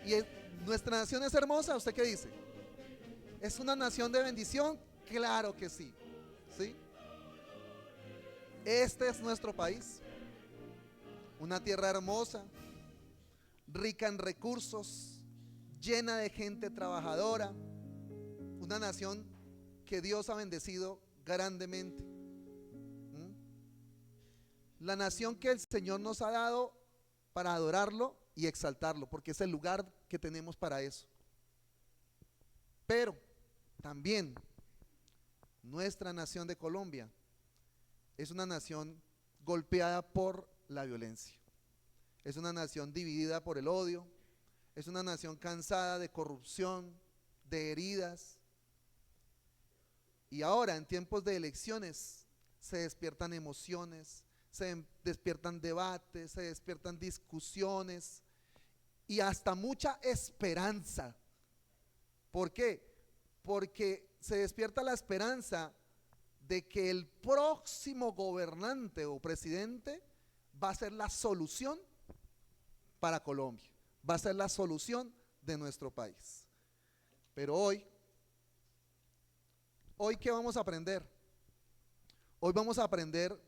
Y nuestra nación es hermosa, ¿usted qué dice? ¿Es una nación de bendición? Claro que sí, ¿sí? Este es nuestro país, una tierra hermosa, rica en recursos, llena de gente trabajadora, una nación que Dios ha bendecido grandemente. ¿Mm? La nación que el Señor nos ha dado para adorarlo y exaltarlo, porque es el lugar que tenemos para eso. Pero también nuestra nación de Colombia es una nación golpeada por la violencia. Es una nación dividida por el odio. Es una nación cansada de corrupción, de heridas. Y ahora, en tiempos de elecciones, se despiertan emociones, se despiertan debates, se despiertan discusiones y hasta mucha esperanza. ¿Por qué? Porque se despierta la esperanza de que el próximo gobernante o presidente va a ser la solución para Colombia, va a ser la solución de nuestro país. Pero hoy ¿qué vamos a aprender? Hoy vamos a aprender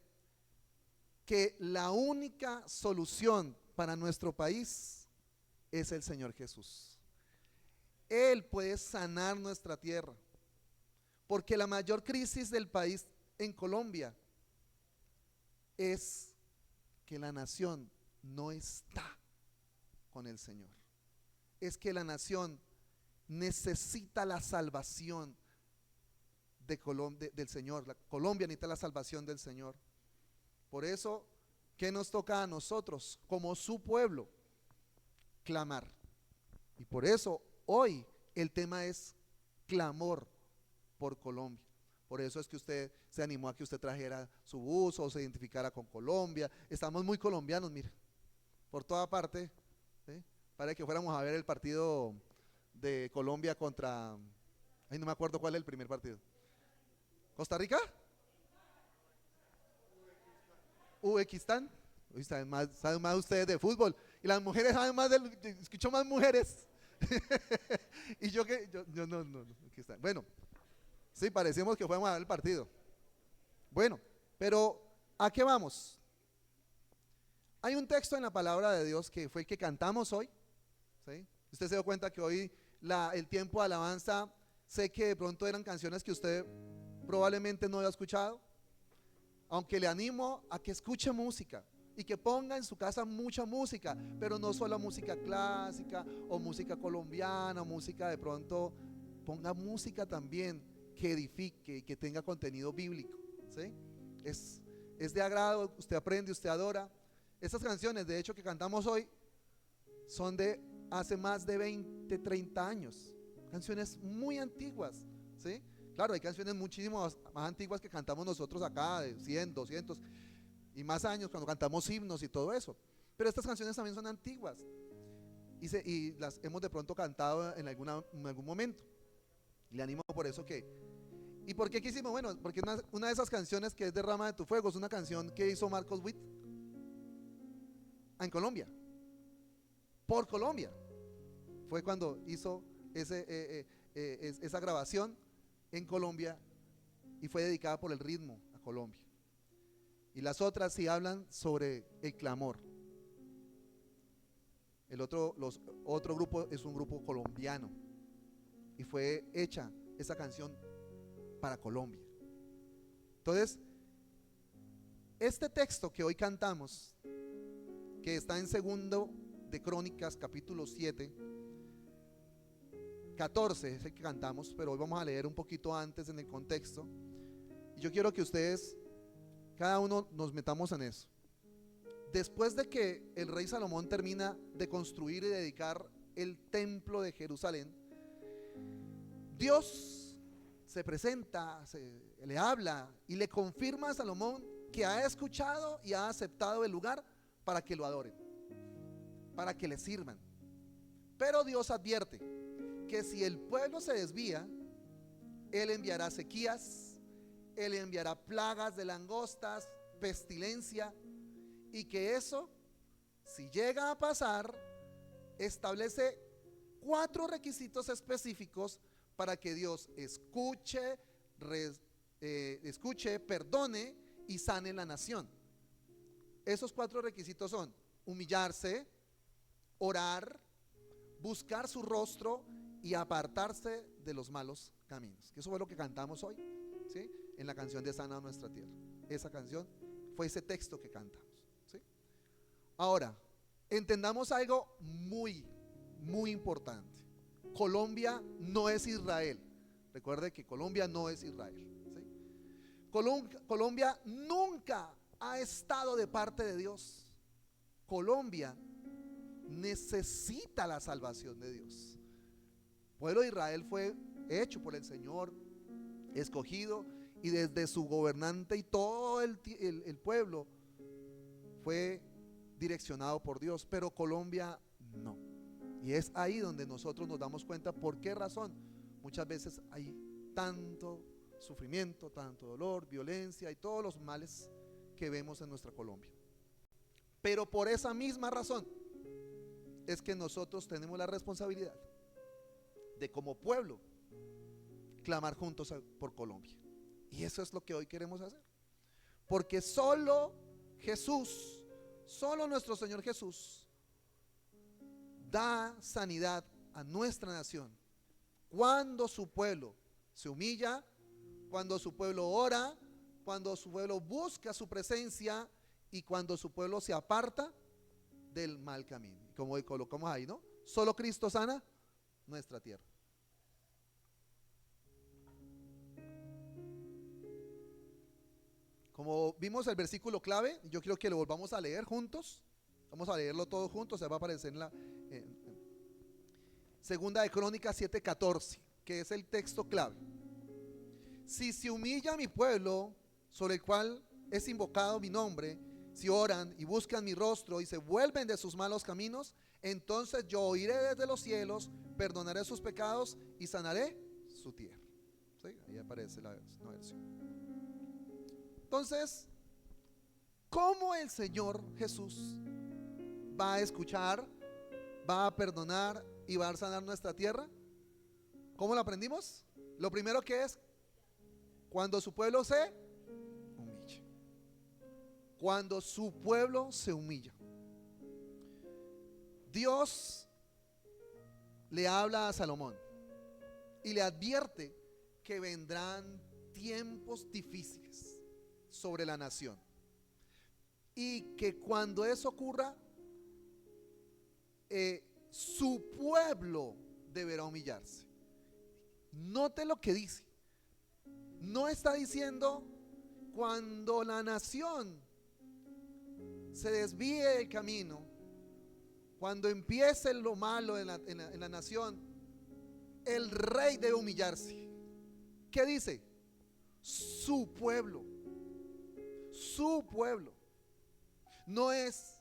que la única solución para nuestro país es el Señor Jesús. Él puede sanar nuestra tierra, porque la mayor crisis del país en Colombia es que la nación no está con el Señor. Es que la nación necesita la salvación del Señor. La Colombia necesita la salvación del Señor. Por eso, ¿qué nos toca a nosotros como su pueblo? Clamar. Y por eso hoy el tema es clamor por Colombia. Por eso es que usted se animó a que usted trajera su bus o se identificara con Colombia. Estamos muy colombianos, mire, por toda parte, ¿sí? Para que fuéramos a ver el partido de Colombia contra, ay, no me acuerdo cuál es el primer partido. ¿Costa Rica? Uzbekistán. Uy, saben más ustedes de fútbol. Y las mujeres saben más escucho más mujeres. Y yo que, no, aquí está. Bueno, sí, parecemos que fuimos a ver el partido. Bueno, pero ¿a qué vamos? Hay un texto en la palabra de Dios que fue el que cantamos hoy, ¿sí? Usted se dio cuenta que hoy el tiempo de alabanza, sé que de pronto eran canciones que usted probablemente no había escuchado, aunque le animo a que escuche música y que ponga en su casa mucha música, pero no solo música clásica o música colombiana, o música de pronto, ponga música también que edifique y que tenga contenido bíblico, ¿sí? Es de agrado, usted aprende, usted adora. Estas canciones, de hecho, que cantamos hoy, son de hace más de 20, 30 años, canciones muy antiguas, ¿sí? Claro, hay canciones muchísimo más antiguas que cantamos nosotros acá, de 100, 200 y más años, cuando cantamos himnos y todo eso. Pero estas canciones también son antiguas y las hemos de pronto cantado en algún momento. Y le animo por eso que... ¿Y por qué quisimos? Bueno, porque una de esas canciones que es Derrama de tu fuego es una canción que hizo Marcos Witt en Colombia. Por Colombia. Fue cuando hizo esa grabación en Colombia y fue dedicada por el ritmo a Colombia. Y las otras sí hablan sobre el clamor. Otro grupo es un grupo colombiano y fue hecha esa canción para Colombia. Entonces, este texto que hoy cantamos, que está en segundo de Crónicas, capítulo 7, 14 es el que cantamos, pero hoy vamos a leer un poquito antes en el contexto. Y yo quiero que ustedes, cada uno, nos metamos en eso. Después de que el rey Salomón termina de construir y dedicar el templo de Jerusalén, Dios se presenta, le habla y le confirma a Salomón que ha escuchado y ha aceptado el lugar para que lo adoren, para que le sirvan. Pero Dios advierte que si el pueblo se desvía, Él enviará sequías, Él enviará plagas de langostas, pestilencia, y que eso, si llega a pasar, establece 4 requisitos específicos para que Dios escuche, perdone y sane la nación. Esos 4 requisitos son humillarse, orar, buscar su rostro y apartarse de los malos caminos. Eso fue lo que cantamos hoy, ¿sí? En la canción de Sana Nuestra Tierra. Esa canción fue ese texto que cantamos, ¿sí? Ahora, entendamos algo muy, muy importante. Colombia no es Israel. Recuerde que Colombia no es Israel, ¿sí? Colombia nunca ha estado de parte de Dios. Colombia necesita la salvación de Dios. El pueblo de Israel fue hecho por el Señor, escogido, y desde su gobernante y todo el pueblo fue direccionado por Dios, pero Colombia no. Y es ahí donde nosotros nos damos cuenta por qué razón muchas veces hay tanto sufrimiento, tanto dolor, violencia y todos los males que vemos en nuestra Colombia. Pero por esa misma razón es que nosotros tenemos la responsabilidad de, como pueblo, clamar juntos por Colombia. Y eso es lo que hoy queremos hacer, porque solo Jesús, solo nuestro Señor Jesús da sanidad a nuestra nación cuando su pueblo se humilla, cuando su pueblo ora, cuando su pueblo busca su presencia y cuando su pueblo se aparta del mal camino. Como hoy colocamos ahí, ¿no? Solo Cristo sana nuestra tierra. Como vimos el versículo clave, yo quiero que lo volvamos a leer juntos. Vamos a leerlo todos juntos, se va a aparecer en la Segunda de Crónicas 7:14, que es el texto clave. Si se humilla mi pueblo, sobre el cual es invocado mi nombre, si oran y buscan mi rostro y se vuelven de sus malos caminos, entonces yo oiré desde los cielos, perdonaré sus pecados y sanaré su tierra. ¿Sí? Ahí aparece la versión. Entonces, ¿cómo el Señor Jesús va a escuchar, va a perdonar y va a sanar nuestra tierra? ¿Cómo lo aprendimos? Lo primero que es cuando su pueblo se humilla. Cuando su pueblo se humilla. Dios le habla a Salomón y le advierte que vendrán tiempos difíciles sobre la nación y que cuando eso ocurra, su pueblo deberá humillarse. Note lo que dice. No está diciendo cuando la nación se desvíe del camino, cuando empiece lo malo en la nación, el rey debe humillarse. ¿Qué dice? Su pueblo. Su pueblo. No es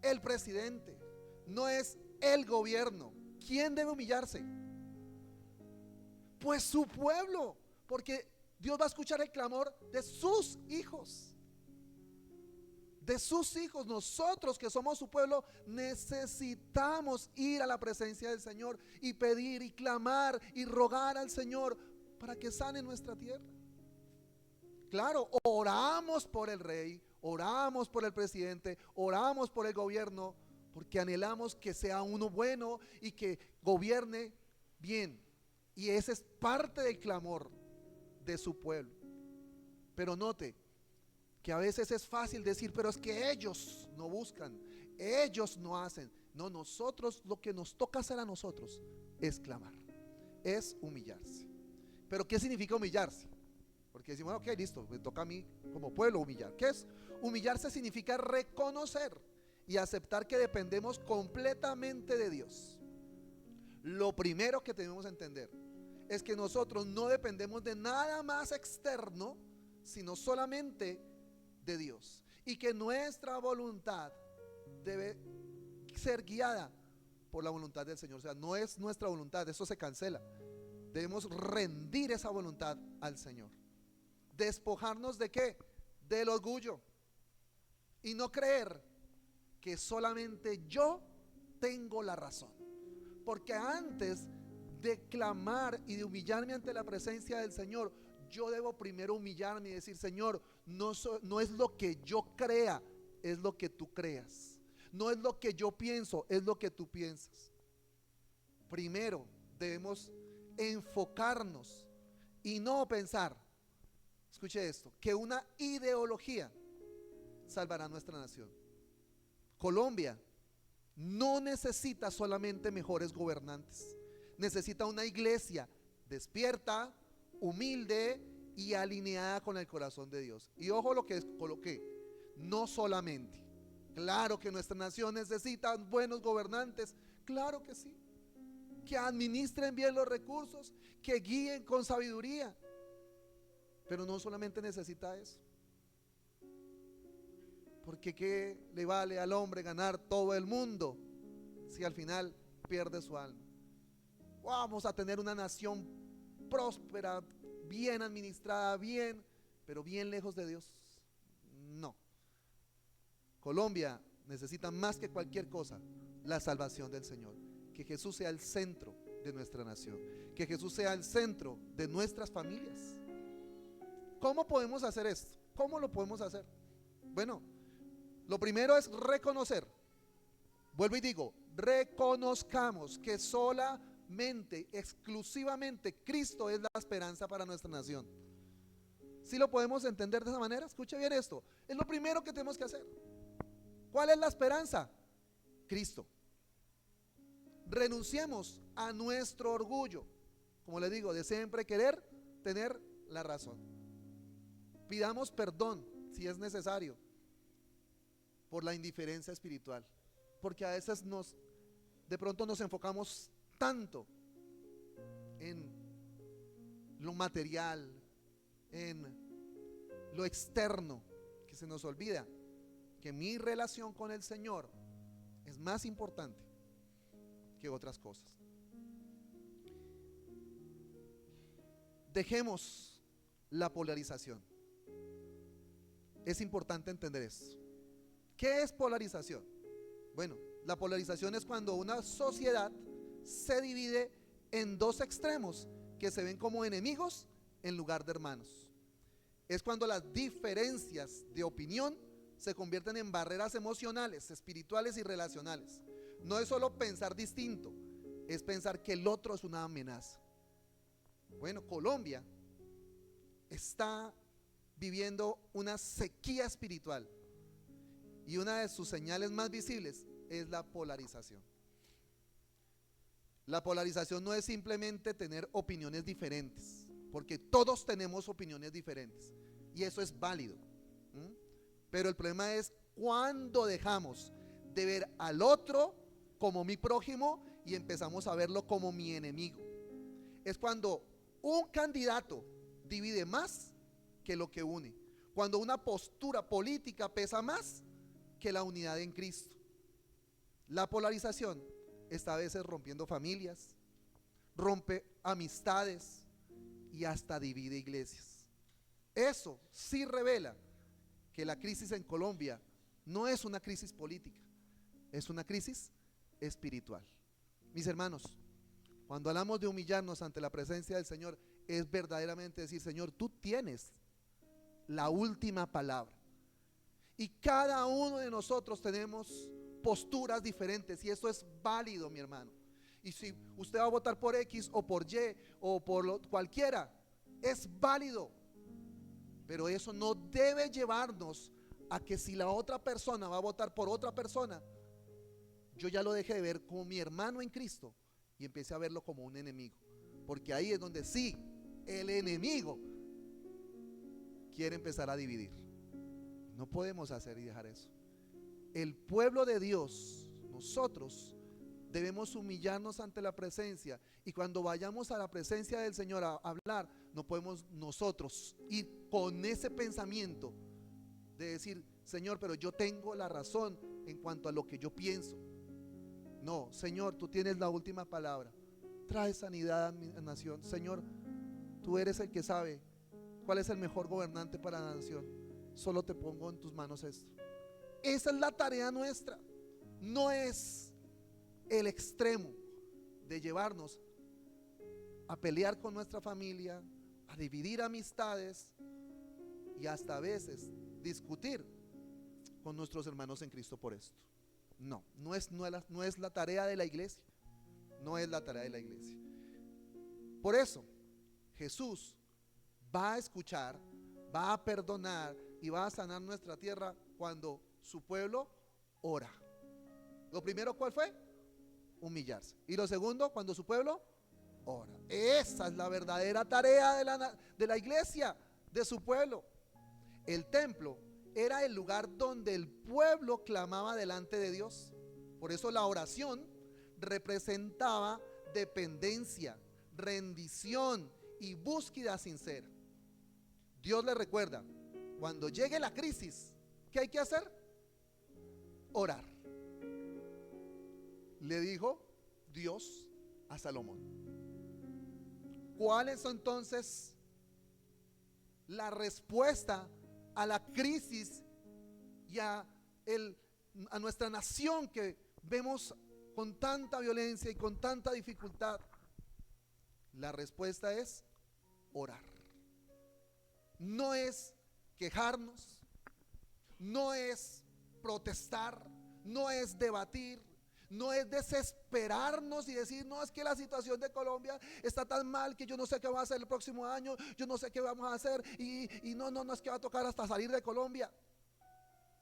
el presidente, no es el gobierno. ¿Quién debe humillarse? Pues su pueblo, porque Dios va a escuchar el clamor de sus hijos. De sus hijos. Nosotros que somos su pueblo necesitamos ir a la presencia del Señor y pedir y clamar y rogar al Señor para que sane nuestra tierra. Claro, oramos por el rey, oramos por el presidente, oramos por el gobierno, porque anhelamos que sea uno bueno y que gobierne bien. Y ese es parte del clamor de su pueblo. Pero note que a veces es fácil decir, pero es que ellos no buscan, ellos no hacen. No, nosotros, lo que nos toca hacer a nosotros es clamar, es humillarse. Pero ¿qué significa humillarse? Porque decimos, ok, listo, me toca a mí como pueblo humillar. ¿Qué es? Humillarse significa reconocer y aceptar que dependemos completamente de Dios. Lo primero que tenemos que entender es que nosotros no dependemos de nada más externo, sino solamente de Dios. Y que nuestra voluntad debe ser guiada por la voluntad del Señor. O sea, no es nuestra voluntad, eso se cancela. Debemos rendir esa voluntad al Señor. Despojarnos de ¿qué? Del orgullo. Y no creer que solamente yo tengo la razón. Porque antes de clamar y de humillarme ante la presencia del Señor, yo debo primero humillarme y decir: Señor, no es lo que yo crea, es lo que tú creas. No es lo que yo pienso, es lo que tú piensas. Primero debemos enfocarnos y no pensar, escuche esto, que una ideología salvará a nuestra nación. Colombia no necesita solamente mejores gobernantes, necesita una iglesia despierta, humilde y alineada con el corazón de Dios. Y ojo lo que coloqué: no solamente. Claro que nuestra nación necesita buenos gobernantes, claro que sí, que administren bien los recursos, que guíen con sabiduría, pero no solamente necesita eso. Porque ¿qué le vale al hombre ganar todo el mundo si al final pierde su alma? Vamos a tener una nación próspera, bien administrada, bien, pero bien lejos de Dios. No. Colombia necesita más que cualquier cosa la salvación del Señor. Que Jesús sea el centro de nuestra nación, que Jesús sea el centro de nuestras familias. ¿Cómo podemos hacer esto? ¿Cómo lo podemos hacer? Bueno, lo primero es reconocer. Vuelvo y digo, reconozcamos que solamente, exclusivamente Cristo es la esperanza para nuestra nación. ¿Sí lo podemos entender de esa manera? Escuche bien esto, es lo primero que tenemos que hacer. ¿Cuál es la esperanza? Cristo. Renunciemos a nuestro orgullo, como le digo, de siempre querer tener la razón. Pidamos perdón si es necesario por la indiferencia espiritual, porque a veces de pronto nos enfocamos tanto en lo material, en lo externo, que se nos olvida que mi relación con el Señor es más importante que otras cosas. Dejemos la polarización. Es importante entender esto. ¿Qué es polarización? Bueno, la polarización es cuando una sociedad se divide en dos extremos que se ven como enemigos en lugar de hermanos. Es cuando las diferencias de opinión se convierten en barreras emocionales, espirituales y relacionales. No es solo pensar distinto, es pensar que el otro es una amenaza. Bueno, Colombia está viviendo una sequía espiritual y una de sus señales más visibles es la polarización. La polarización no es simplemente tener opiniones diferentes, porque todos tenemos opiniones diferentes y eso es válido. Pero el problema es cuando dejamos de ver al otro como mi prójimo y empezamos a verlo como mi enemigo. Es cuando un candidato divide más que lo que une, cuando una postura política pesa más que la unidad en Cristo. La polarización está a veces rompiendo familias, rompe amistades y hasta divide iglesias. Eso sí revela que la crisis en Colombia no es una crisis política, es una crisis espiritual. Mis hermanos, cuando hablamos de humillarnos ante la presencia del Señor, es verdaderamente decir: Señor, tú tienes la última palabra. Y cada uno de nosotros tenemos posturas diferentes y eso es válido, mi hermano. Y si usted va a votar por X o por Y o por cualquiera, es válido. Pero eso no debe llevarnos a que si la otra persona va a votar por otra persona, yo ya lo dejé de ver como mi hermano en Cristo y empecé a verlo como un enemigo. Porque ahí es donde sí, el enemigo quiere empezar a dividir. No podemos hacer y dejar eso. El pueblo de Dios, nosotros debemos humillarnos ante la presencia, y cuando vayamos a la presencia del Señor a hablar, no podemos nosotros ir con ese pensamiento de decir: Señor, pero yo tengo la razón en cuanto a lo que yo pienso. No, Señor, tú tienes la última palabra. Trae sanidad a mi nación. Señor, tú eres el que sabe cuál es el mejor gobernante para la nación. Solo te pongo en tus manos esto. Esa es la tarea nuestra. No es el extremo, de llevarnos a pelear con nuestra familia, a dividir amistades y hasta a veces discutir con nuestros hermanos en Cristo por esto. No es la tarea de la iglesia. No es la tarea de la iglesia. Por eso, Jesús va a escuchar, va a perdonar y va a sanar nuestra tierra cuando su pueblo ora. Lo primero, ¿cuál fue? Humillarse. Y lo segundo, cuando su pueblo ora. Esa es la verdadera tarea de la iglesia, de su pueblo. El templo era el lugar donde el pueblo clamaba delante de Dios. Por eso la oración representaba dependencia, rendición y búsqueda sincera. Dios le recuerda, cuando llegue la crisis, ¿qué hay que hacer? Orar. Le dijo Dios a Salomón. ¿Cuál es entonces la respuesta a la crisis y a nuestra nación que vemos con tanta violencia y con tanta dificultad? La respuesta es orar. No es quejarnos, no es protestar, no es debatir, no es desesperarnos y decir, no, es que la situación de Colombia está tan mal que yo no sé qué va a hacer el próximo año, yo no sé qué vamos a hacer y no es que va a tocar hasta salir de Colombia.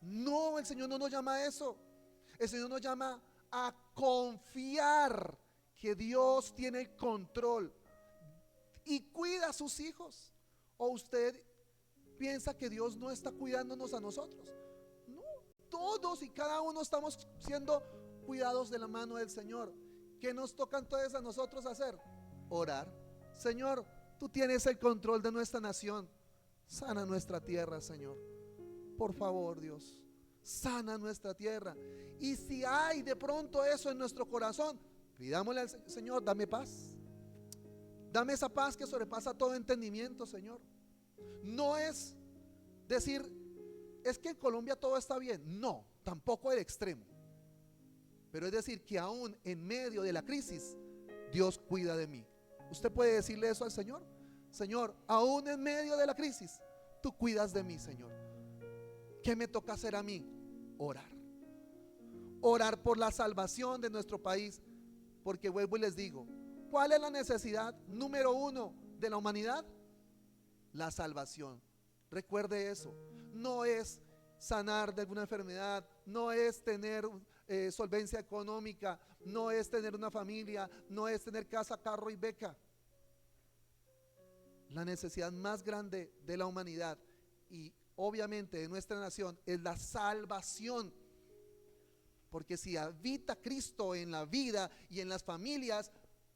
No, el Señor no nos llama a eso. El Señor nos llama a confiar que Dios tiene el control y cuida a sus hijos. ¿O usted piensa que Dios no está cuidándonos a nosotros? No, todos y cada uno estamos siendo cuidados de la mano del Señor. ¿Qué nos toca entonces a nosotros hacer? Orar. Señor, tú tienes el control de nuestra nación. Sana nuestra tierra, Señor. Por favor, Dios, sana nuestra tierra. Y si hay de pronto eso en nuestro corazón, pidámosle al Señor, dame paz. Dame esa paz que sobrepasa todo entendimiento, Señor. No es decir, es que en Colombia todo está bien. No, tampoco el extremo. Pero es decir que aún en medio de la crisis, Dios cuida de mí. ¿Usted puede decirle eso al Señor? Señor, aún en medio de la crisis, tú cuidas de mí, Señor. ¿Qué me toca hacer a mí? Orar. Orar por la salvación de nuestro país. Porque vuelvo y les digo, ¿cuál es la necesidad número uno de la humanidad? La salvación. Recuerde eso. No es sanar de alguna enfermedad, no es tener solvencia económica, no es tener una familia, no es tener casa, carro y beca. La necesidad más grande de la humanidad y obviamente de nuestra nación es la salvación. Porque si habita Cristo en la vida y en las familias,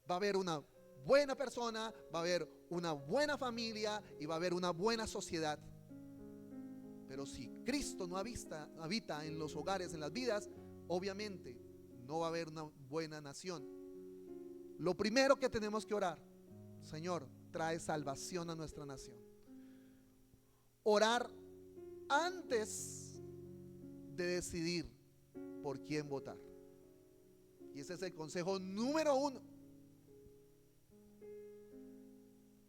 va a haber una buena persona, va a haber una buena familia y va a haber una buena sociedad. Pero si Cristo no habita en los hogares, en las vidas, obviamente no va a haber una buena nación. Lo primero que tenemos que orar, Señor, trae salvación a nuestra nación. Orar antes de decidir por quién votar. Y ese es el consejo número uno.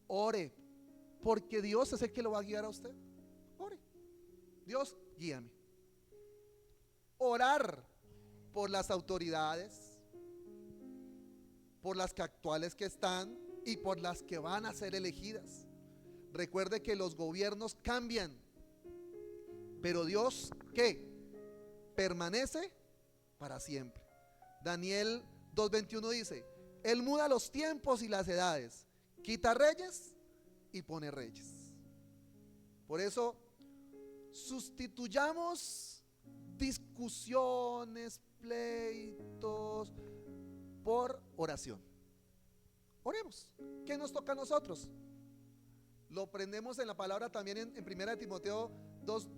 Ore, porque Dios es el que lo va a guiar a usted. Ore. Dios, guíame. Orar por las autoridades, por las que actuales que están y por las que van a ser elegidas. Recuerde que los gobiernos cambian, pero Dios, ¿qué? Permanece para siempre. Daniel 2:21 dice, Él muda los tiempos y las edades, quita reyes y pone reyes. Por eso sustituyamos discusiones, pleitos por oración. Oremos. ¿Qué nos toca a nosotros? Lo aprendemos en la palabra también en 1 Timoteo 2,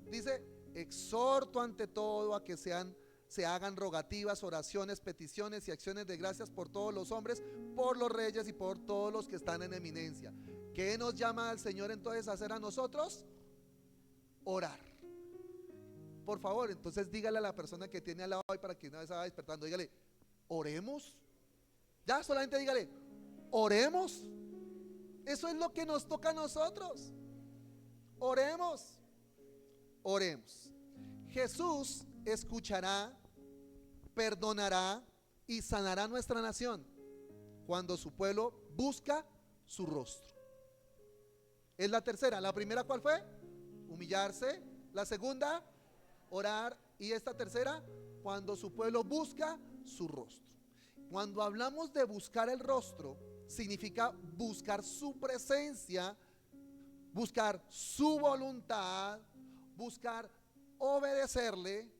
dice, exhorto ante todo a que se hagan rogativas, oraciones, peticiones y acciones de gracias por todos los hombres, por los reyes y por todos los que están en eminencia. ¿Qué nos llama al Señor entonces a hacer a nosotros? Orar. Por favor, entonces dígale a la persona que tiene al lado y para que una vez se vaya despertando, dígale, oremos. Ya solamente dígale, oremos. Eso es lo que nos toca a nosotros. Oremos. Oremos. Jesús escuchará, perdonará y sanará nuestra nación cuando su pueblo busca su rostro. Es la tercera. La primera, ¿cuál fue? Humillarse. La segunda, orar. Y esta tercera, cuando su pueblo busca su rostro. Cuando hablamos de buscar el rostro, significa buscar su presencia, buscar su voluntad, buscar obedecerle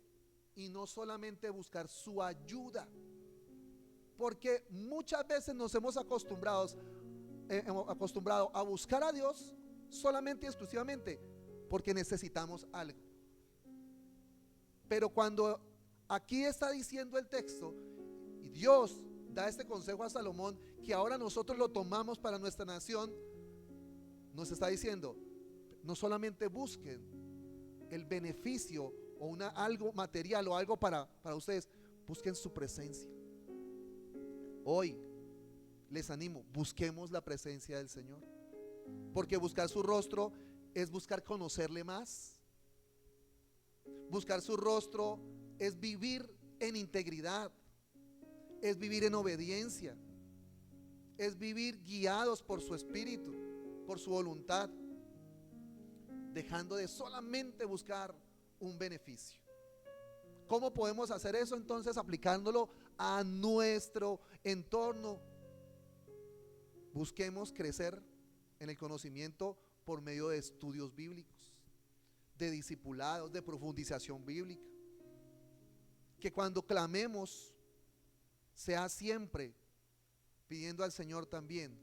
y no solamente buscar su ayuda. Porque muchas veces nos hemos acostumbrado a buscar a Dios solamente y exclusivamente porque necesitamos algo. Pero cuando aquí está diciendo el texto, y Dios da este consejo a Salomón, que ahora nosotros lo tomamos para nuestra nación, nos está diciendo, no solamente busquen el beneficio o algo material o algo para ustedes, busquen su presencia. Hoy les animo, busquemos la presencia del Señor, porque buscar su rostro es buscar conocerle más. Buscar su rostro es vivir en integridad, es vivir en obediencia, es vivir guiados por su espíritu, por su voluntad, dejando de solamente buscar un beneficio. ¿Cómo podemos hacer eso entonces? Aplicándolo a nuestro entorno. Busquemos crecer en el conocimiento por medio de estudios bíblicos, de discipulados, de profundización bíblica. Que cuando clamemos sea siempre pidiendo al Señor también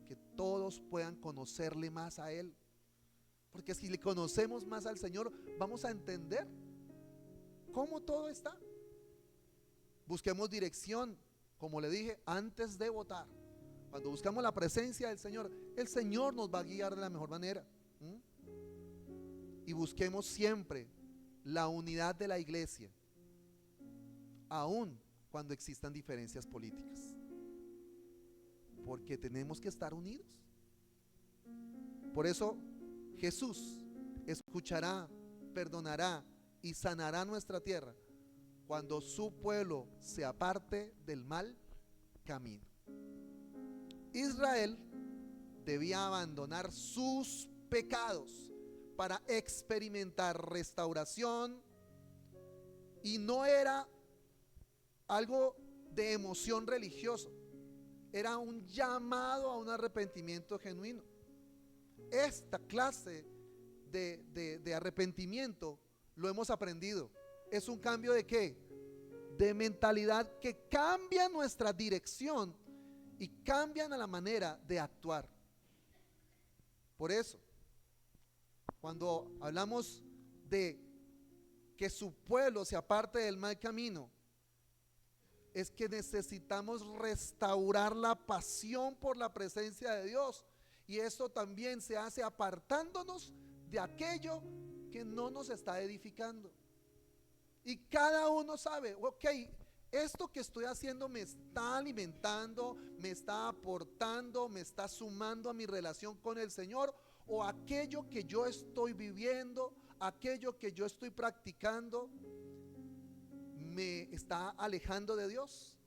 que todos puedan conocerle más a Él. Porque si le conocemos más al Señor, vamos a entender cómo todo está. Busquemos dirección, como le dije, antes de votar. Cuando buscamos la presencia del Señor, el Señor nos va a guiar de la mejor manera. Y busquemos siempre la unidad de la iglesia, aun cuando existan diferencias políticas, porque tenemos que estar unidos. Por eso Jesús escuchará, perdonará y sanará nuestra tierra cuando su pueblo se aparte del mal camino. Israel debía abandonar sus pecados para experimentar restauración, y no era algo de emoción religiosa, era un llamado a un arrepentimiento genuino. Esta clase de arrepentimiento lo hemos aprendido. Es un cambio de ¿qué? De mentalidad que cambia nuestra dirección y cambian a la manera de actuar. Por eso, cuando hablamos de que su pueblo se aparte del mal camino, es que necesitamos restaurar la pasión por la presencia de Dios. Y eso también se hace apartándonos de aquello que no nos está edificando. Y cada uno sabe, ok, esto que estoy haciendo me está alimentando, me está aportando, me está sumando a mi relación con el Señor, o aquello que yo estoy viviendo, aquello que yo estoy practicando, me está alejando de Dios.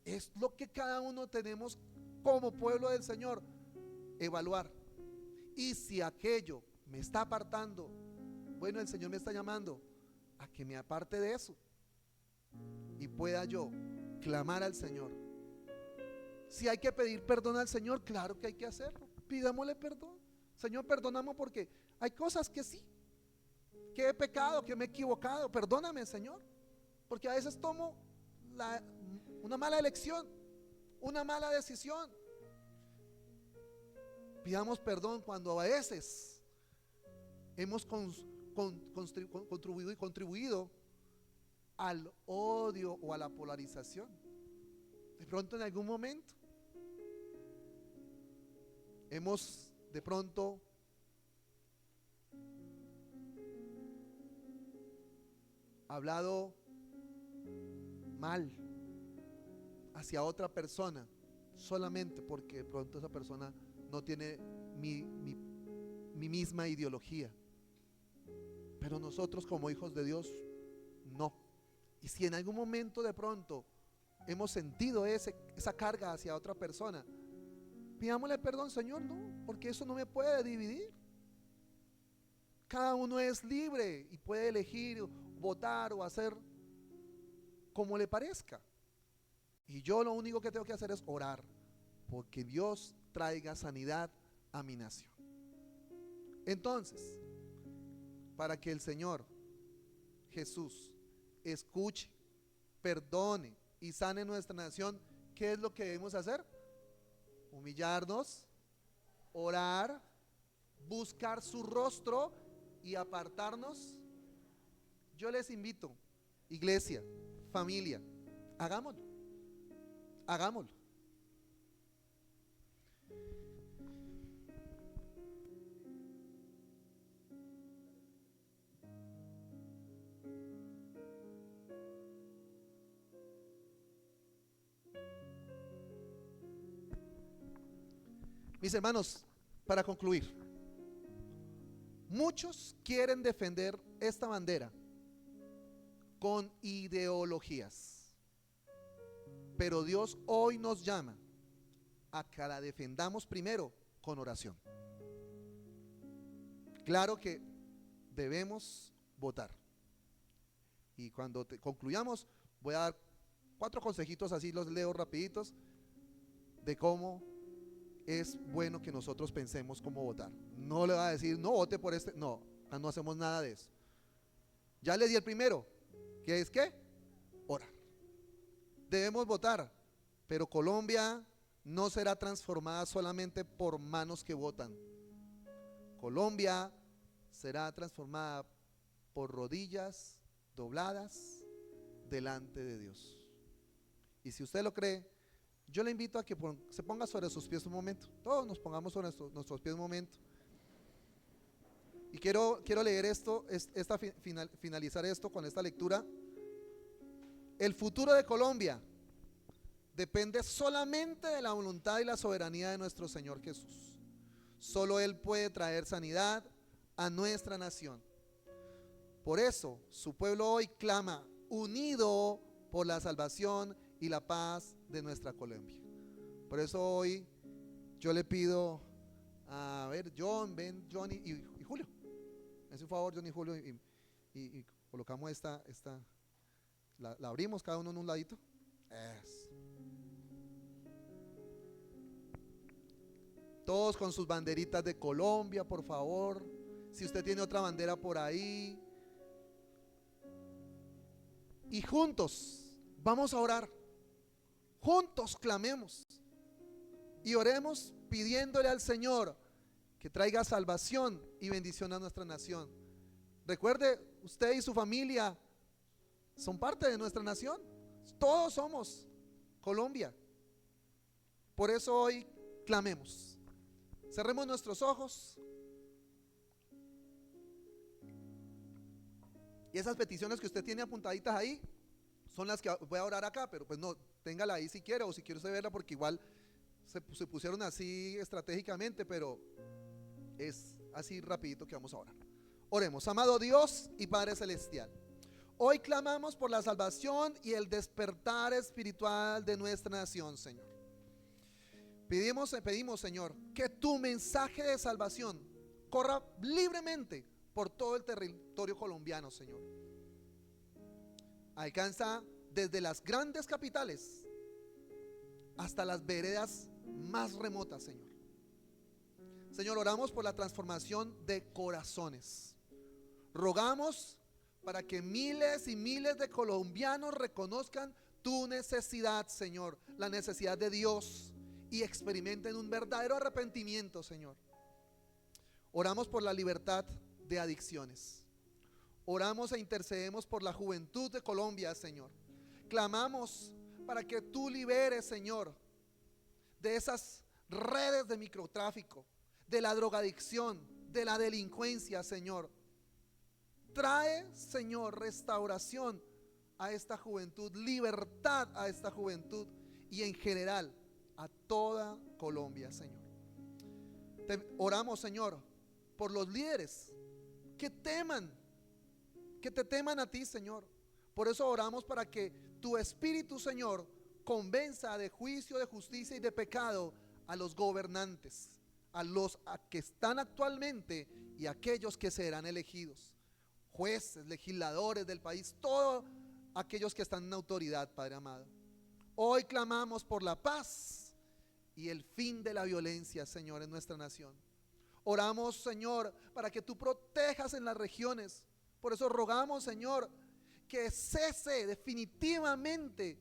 Es lo que cada uno tenemos como pueblo del Señor, evaluar. Y si aquello me está apartando, bueno, el Señor me está llamando a que me aparte de eso y pueda yo clamar al Señor. Si hay que pedir perdón al Señor, claro que hay que hacerlo. Pidámosle perdón. Señor, perdonamos porque hay cosas que sí, que he pecado, que me he equivocado. Perdóname, Señor, porque a veces tomo una mala elección, una mala decisión. Pidamos perdón cuando a veces hemos contribuido al odio o a la polarización. De pronto en algún momento hemos de pronto hablado mal, hacia otra persona solamente porque de pronto esa persona no tiene mi misma ideología. Pero nosotros como hijos de Dios, no. Y si en algún momento de pronto hemos sentido esa carga hacia otra persona, pidámosle perdón, Señor, no, porque eso no me puede dividir. Cada uno es libre y puede elegir, votar o hacer como le parezca. Y yo lo único que tengo que hacer es orar, porque Dios traiga sanidad a mi nación. Entonces, para que el Señor Jesús escuche, perdone y sane nuestra nación, ¿qué es lo que debemos hacer? Humillarnos, orar, buscar su rostro y apartarnos. Yo les invito, iglesia, familia, hagámoslo, hagámoslo. Mis hermanos, para concluir, muchos quieren defender esta bandera con ideologías, pero Dios hoy nos llama a que la defendamos primero con oración. Claro que debemos votar. Y cuando concluyamos, voy a dar 4 consejitos, así los leo rapiditos, de cómo es bueno que nosotros pensemos cómo votar. No le va a decir, no vote por este, no hacemos nada de eso. Ya le di el primero, que es ¿qué? Orar. Debemos votar, pero Colombia no será transformada solamente por manos que votan. Colombia será transformada por rodillas dobladas delante de Dios. Y si usted lo cree, yo le invito a que se ponga sobre sus pies un momento. Todos nos pongamos sobre nuestros pies un momento. Y quiero leer esto, finalizar esto con esta lectura. El futuro de Colombia depende solamente de la voluntad y la soberanía de nuestro Señor Jesús. Solo Él puede traer sanidad a nuestra nación. Por eso su pueblo hoy clama, unido por la salvación y la paz de nuestra Colombia. Por eso hoy yo le pido a ver, John, Ben, Johnny y Julio. Me hace un favor, Johnny y Julio, y colocamos la abrimos cada uno en un ladito. Todos con sus banderitas de Colombia, por favor. Si usted tiene otra bandera por ahí. Y juntos vamos a orar. Juntos clamemos y oremos pidiéndole al Señor que traiga salvación y bendición a nuestra nación. Recuerde, usted y su familia son parte de nuestra nación. Todos somos Colombia. Por eso hoy clamemos. Cerremos nuestros ojos. Y esas peticiones que usted tiene apuntaditas ahí son las que voy a orar acá, pero pues no, téngala ahí si quiere, o si quiere usted verla, porque igual se pusieron así estratégicamente, pero es así rapidito que vamos a orar. Oremos. Amado Dios y Padre Celestial, hoy clamamos por la salvación y el despertar espiritual de nuestra nación, Señor. Pedimos, Señor, que tu mensaje de salvación corra libremente por todo el territorio colombiano, Señor. Alcanza desde las grandes capitales hasta las veredas más remotas, Señor. Señor, oramos por la transformación de corazones. Rogamos para que miles y miles de colombianos reconozcan tu necesidad, Señor, la necesidad de Dios, y experimenten un verdadero arrepentimiento, Señor. Oramos por la libertad de adicciones. Oramos e intercedemos por la juventud de Colombia, Señor. Clamamos para que tú liberes, Señor, de esas redes de microtráfico, de la drogadicción, de la delincuencia, Señor. Trae, Señor, restauración a esta juventud, libertad a esta juventud, y en general a toda Colombia, Señor. Oramos, Señor, por los líderes que te teman a ti, Señor. Por eso oramos para que tu Espíritu, Señor, convenza de juicio, de justicia y de pecado a los gobernantes, a los que están actualmente y a aquellos que serán elegidos, jueces, legisladores del país, todos aquellos que están en autoridad, Padre amado. Hoy clamamos por la paz y el fin de la violencia, Señor, en nuestra nación. Oramos, Señor, para que tú protejas en las regiones. Por eso rogamos, Señor, que cese definitivamente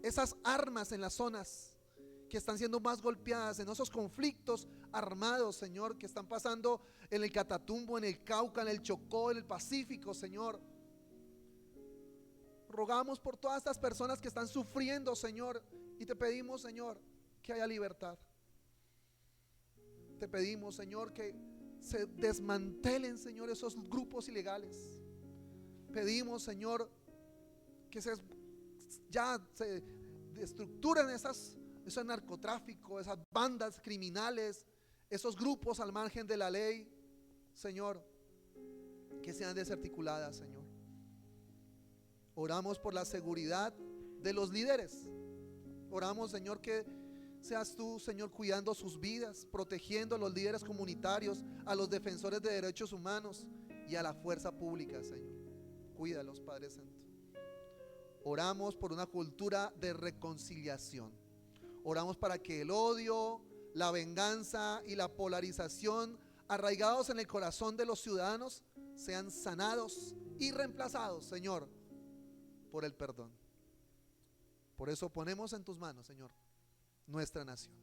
esas armas en las zonas que están siendo más golpeadas, en esos conflictos armados, Señor, que están pasando en el Catatumbo, en el Cauca, en el Chocó, en el Pacífico, Señor. Rogamos por todas estas personas que están sufriendo, Señor, y te pedimos, Señor, que haya libertad. Te pedimos, Señor, que se desmantelen, Señor, esos grupos ilegales. Pedimos, Señor, que ya se estructuren ese narcotráfico, esas bandas criminales, esos grupos al margen de la ley, Señor, que sean desarticuladas, Señor. Oramos por la seguridad de los líderes. Oramos, Señor, que seas tú, Señor, cuidando sus vidas, protegiendo a los líderes comunitarios, a los defensores de derechos humanos y a la fuerza pública, Señor. Cuídalos, Padre Santo. Oramos por una cultura de reconciliación. Oramos para que el odio, la venganza y la polarización arraigados en el corazón de los ciudadanos sean sanados y reemplazados, Señor, por el perdón. Por eso ponemos en tus manos, Señor, nuestra nación.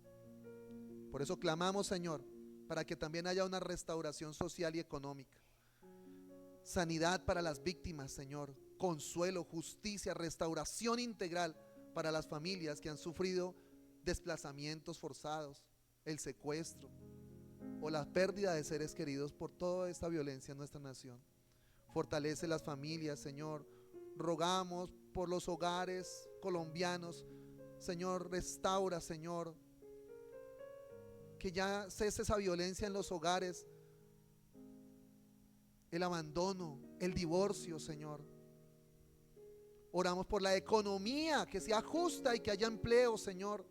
Por eso clamamos, Señor, para que también haya una restauración social y económica, sanidad para las víctimas, Señor, consuelo, justicia, restauración integral para las familias que han sufrido desplazamientos forzados, el secuestro o la pérdida de seres queridos por toda esta violencia en nuestra nación. Fortalece las familias, Señor. Rogamos por los hogares colombianos, Señor, restaura, Señor, que ya cese esa violencia en los hogares, el abandono, el divorcio, Señor. Oramos por la economía, que sea justa y que haya empleo, Señor.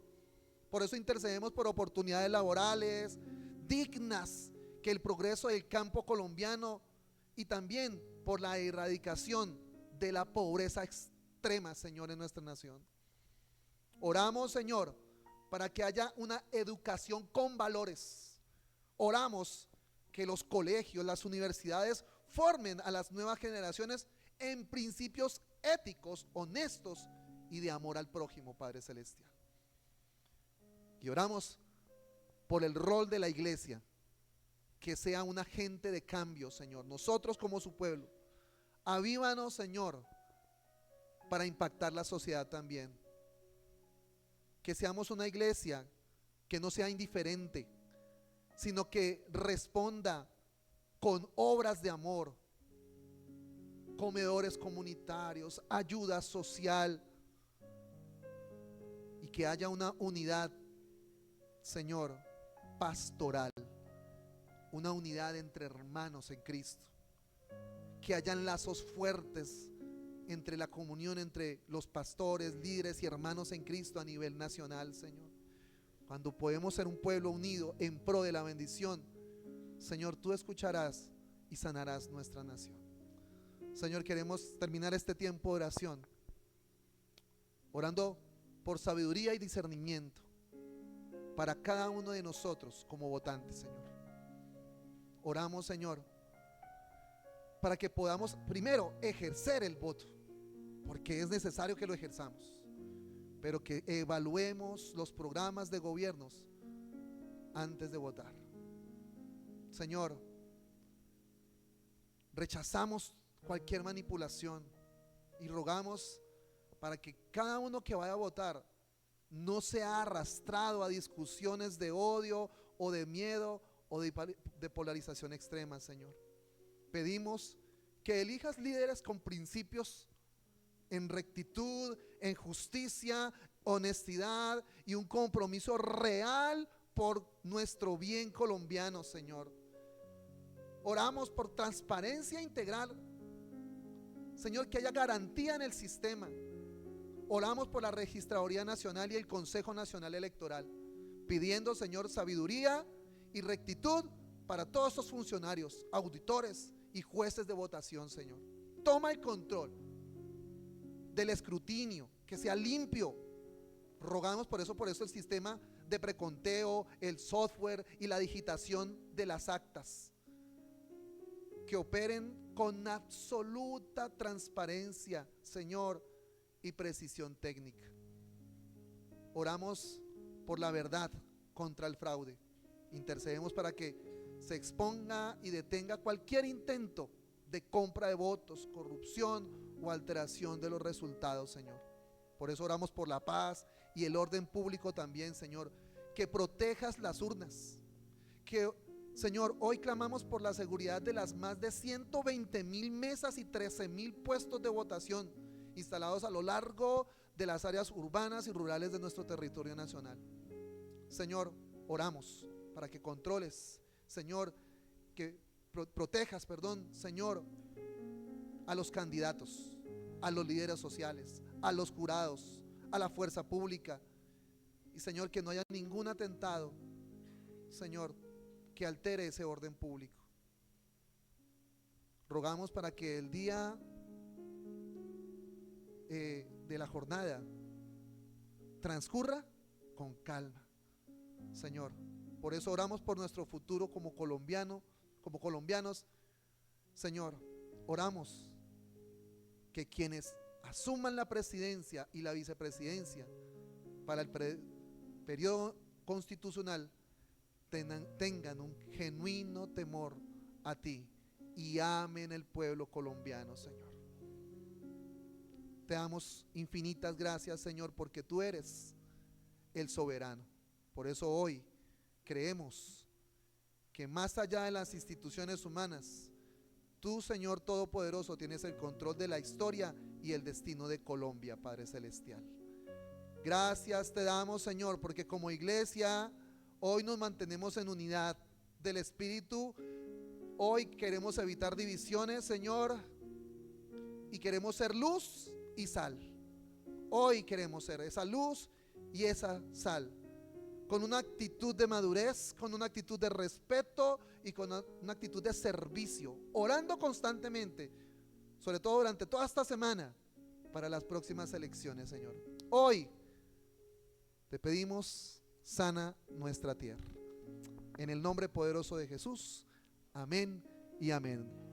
Por eso intercedemos por oportunidades laborales dignas, que el progreso del campo colombiano, y también por la erradicación de la pobreza extrema, Señor, en nuestra nación. Oramos, Señor, para que haya una educación con valores. Oramos que los colegios, las universidades formen a las nuevas generaciones en principios éticos, honestos y de amor al prójimo, Padre Celestial. Y oramos por el rol de la iglesia, que sea un agente de cambio, Señor. Nosotros como su pueblo, avívanos, Señor, para impactar la sociedad también. Que seamos una iglesia que no sea indiferente, sino que responda con obras de amor, comedores comunitarios, ayuda social, y que haya una unidad, Señor, pastoral, una unidad entre hermanos en Cristo, que hayan lazos fuertes entre la comunión entre los pastores, líderes y hermanos en Cristo a nivel nacional, Señor. Cuando podemos ser un pueblo unido en pro de la bendición, Señor, tú escucharás y sanarás nuestra nación. Señor, queremos terminar este tiempo de oración orando por sabiduría y discernimiento para cada uno de nosotros como votantes, Señor. Oramos, Señor, para que podamos primero ejercer el voto, porque es necesario que lo ejerzamos, pero que evaluemos los programas de gobiernos antes de votar. Señor, rechazamos cualquier manipulación y rogamos para que cada uno que vaya a votar no sea arrastrado a discusiones de odio o de miedo o de polarización extrema, Señor. Pedimos que elijas líderes con principios en rectitud, en justicia, honestidad y un compromiso real por nuestro bien colombiano, Señor. Oramos por transparencia integral, Señor, que haya garantía en el sistema. Oramos por la Registraduría Nacional y el Consejo Nacional Electoral, pidiendo, Señor, sabiduría y rectitud para todos estos funcionarios, auditores y jueces de votación, Señor. Toma el control del escrutinio, que sea limpio. Rogamos por eso el sistema de preconteo, el software y la digitación de las actas, que operen con absoluta transparencia, Señor, y precisión técnica. Oramos por la verdad contra el fraude. Intercedemos para que se exponga y detenga cualquier intento de compra de votos, corrupción o alteración de los resultados, Señor. Por eso oramos por la paz y el orden público también, Señor. Que protejas las urnas. Que, Señor, hoy clamamos por la seguridad de las más de 120,000 mesas y 13,000 puestos de votación instalados a lo largo de las áreas urbanas y rurales de nuestro territorio nacional. Señor, oramos para que controles, Señor, que protejas, Señor, a los candidatos, a los líderes sociales, a los jurados, a la fuerza pública. Y, Señor, que no haya ningún atentado, Señor, que altere ese orden público. Rogamos para que el día de la jornada transcurra con calma, Señor. Por eso oramos por nuestro futuro como colombianos, Señor. Oramos que quienes asuman la presidencia y la vicepresidencia para el periodo constitucional tengan un genuino temor a ti y amen el pueblo colombiano, Señor. Te damos infinitas gracias, Señor, porque tú eres el soberano. Por eso hoy creemos que más allá de las instituciones humanas, tú, Señor Todopoderoso, tienes el control de la historia y el destino de Colombia, Padre Celestial. Gracias te damos, Señor, porque como iglesia hoy nos mantenemos en unidad del Espíritu. Hoy queremos evitar divisiones, Señor, y queremos ser luz y sal. Hoy queremos ser esa luz y esa sal, con una actitud de madurez, con una actitud de respeto y con una actitud de servicio, orando constantemente, sobre todo durante toda esta semana, para las próximas elecciones, Señor. Hoy te pedimos, sana nuestra tierra. En el nombre poderoso de Jesús, amén y amén.